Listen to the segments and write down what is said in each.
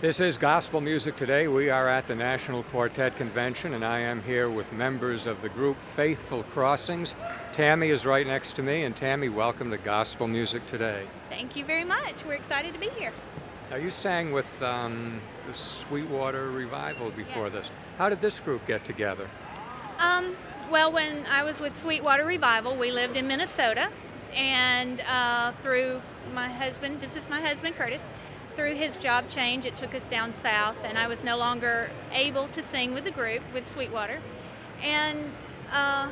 This is Gospel Music Today. We are at the National Quartet Convention, and I am here with members of the group Faithful Crossings. Tammy is right next to me, and Tammy, welcome to Gospel Music Today. Thank you very much. We're excited to be here. Now, you sang with the Sweetwater Revival before this. How did this group get together? Well, when I was with Sweetwater Revival, we lived in Minnesota, and through my husband, this is my husband Curtis, through his job change, it took us down south, and I was no longer able to sing with the group, with Sweetwater. And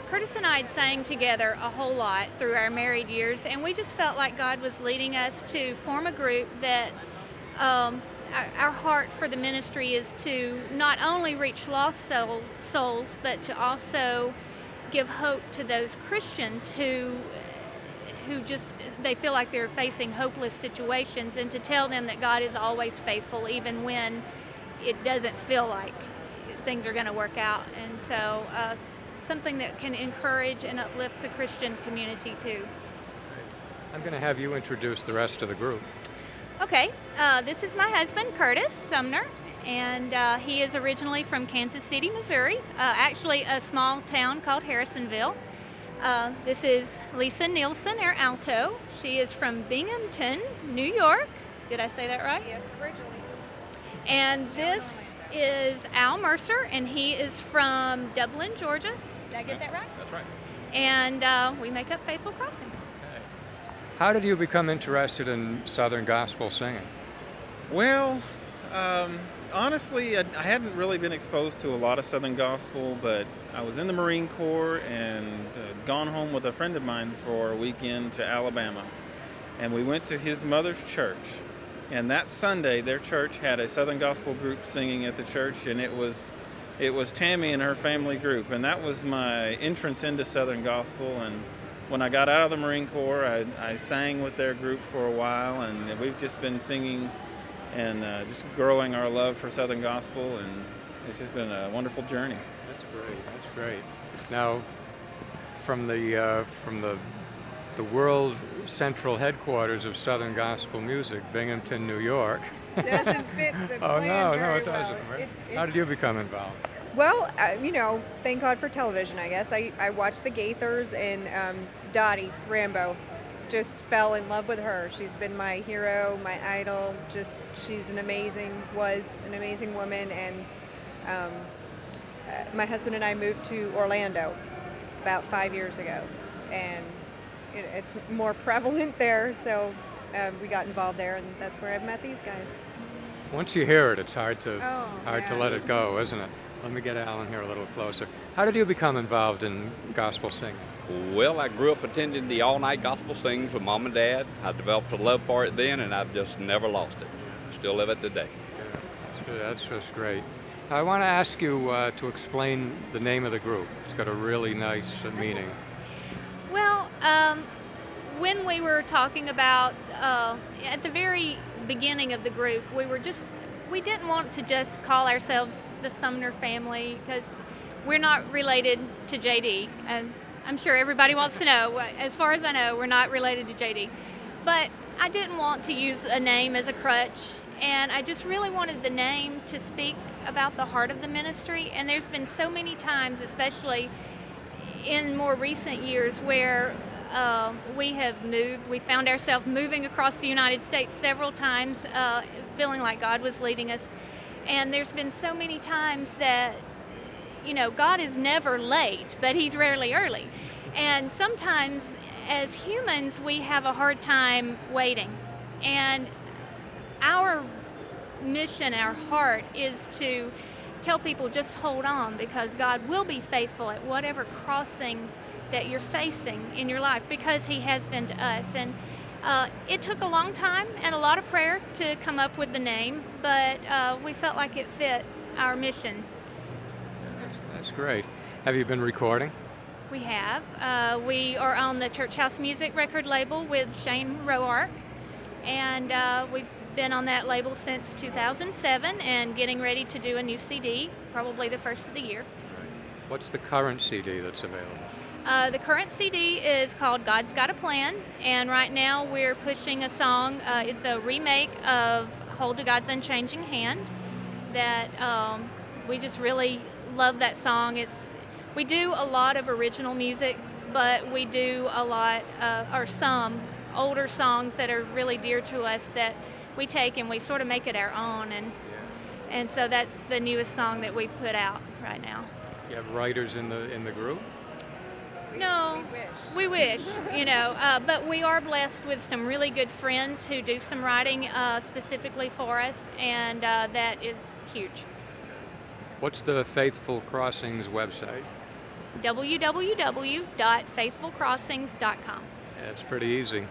Curtis and I had sang together a whole lot through our married years, and we just felt like God was leading us to form a group that our heart for the ministry is to not only reach lost souls, but to also give hope to those Christians who just, they feel like they're facing hopeless situations, and to tell them that God is always faithful even when it doesn't feel like things are going to work out. And so something that can encourage and uplift the Christian community too. I'm going to have you introduce the rest of the group. Okay, this is my husband Curtis Sumner, and he is originally from Kansas City, Missouri, actually a small town called Harrisonville. This is Lisa Nielsen, our alto. She is from Binghamton, New York. Did I say that right? Yes, originally. And this is Al Mercer, and he is from Dublin, Georgia. Did I get that right? That's right. And we make up Faithful Crossings. Okay. How did you become interested in Southern gospel singing? Well, honestly, I hadn't really been exposed to a lot of Southern gospel, but I was in the Marine Corps and gone home with a friend of mine for a weekend to Alabama. And we went to his mother's church. And that Sunday, their church had a Southern gospel group singing at the church, and it was Tammy and her family group. And that was my entrance into Southern gospel. And when I got out of the Marine Corps, I sang with their group for a while, and we've just been singing and just growing our love for Southern gospel, and it's just been a wonderful journey. That's great. That's great. Now, from the world central headquarters of Southern gospel music, Binghamton, New York. Doesn't fit the Oh plan no, very it doesn't. well. Right? How did you become involved? Well, thank God for television, I guess. I watched the Gaithers, and Dottie Rambo. Just fell in love with her. She's been my hero, my idol. She's was an amazing woman. And my husband and I moved to Orlando about 5 years ago, and it's more prevalent there. So we got involved there, and that's where I've met these guys. Once you hear it, it's hard to yeah. let it go, isn't it? Let me get Alan here a little closer. How did you become involved in gospel singing? Well, I grew up attending the all-night gospel sings with Mom and Dad. I developed a love for it then, and I've just never lost it. I still live it today. Yeah, that's just great. I want to ask you to explain the name of the group. It's got a really nice meaning. Well, when we were talking about, at the very beginning of the group, we didn't want to just call ourselves the Sumner family, because we're not related to JD. And I'm sure everybody wants to know. As far as I know, we're not related to JD. But I didn't want to use a name as a crutch, and I just really wanted the name to speak about the heart of the ministry. And there's been so many times, especially in more recent years, where we have moved. We found ourselves moving across the United States several times, feeling like God was leading us. And there's been so many times that, God is never late, but He's rarely early. And sometimes, as humans, we have a hard time waiting. And our mission, our heart, is to tell people just hold on, because God will be faithful at whatever crossing that you're facing in your life, because He has been to us. And it took a long time and a lot of prayer to come up with the name, but we felt like it fit our mission. That's great. Have you been recording? We have. We are on the Church House Music record label with Shane Roark, and we've been on that label since 2007 and getting ready to do a new CD, probably the first of the year. What's the current CD that's available? The current CD is called God's Got a Plan, and right now we're pushing a song. It's a remake of Hold to God's Unchanging Hand that we just really love that song. We do a lot of original music, but we do a lot or some older songs that are really dear to us that we take and we sort of make it our own, and so that's the newest song that we put out right now. You have writers in the group? No, we wish, but we are blessed with some really good friends who do some writing specifically for us, and that is huge. What's the Faithful Crossings website? www.faithfulcrossings.com. Yeah, it's pretty easy.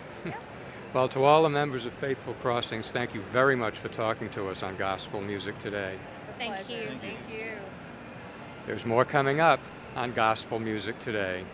Well, to all the members of Faithful Crossings, thank you very much for talking to us on Gospel Music Today. Thank you. Thank you. There's more coming up on Gospel Music Today.